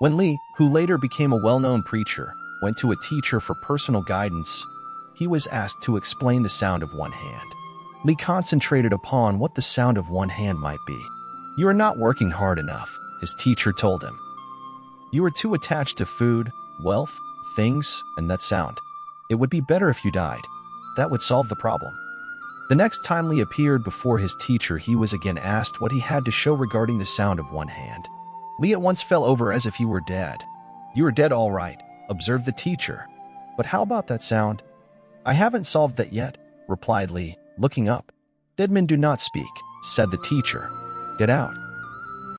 When Lee, who later became a well-known preacher, went to a teacher for personal guidance, he was asked to explain the sound of one hand. Lee concentrated upon what the sound of one hand might be. "You are not working hard enough," his teacher told him. "You are too attached to food, wealth, things, and that sound. It would be better if you died. That would solve the problem." The next time Lee appeared before his teacher, he was again asked what he had to show regarding the sound of one hand. Lee at once fell over as if he were dead. "You are dead, all right," observed the teacher. "But how about that sound?" "I haven't solved that yet," replied Lee, looking up. "Dead men do not speak," said the teacher. "Get out."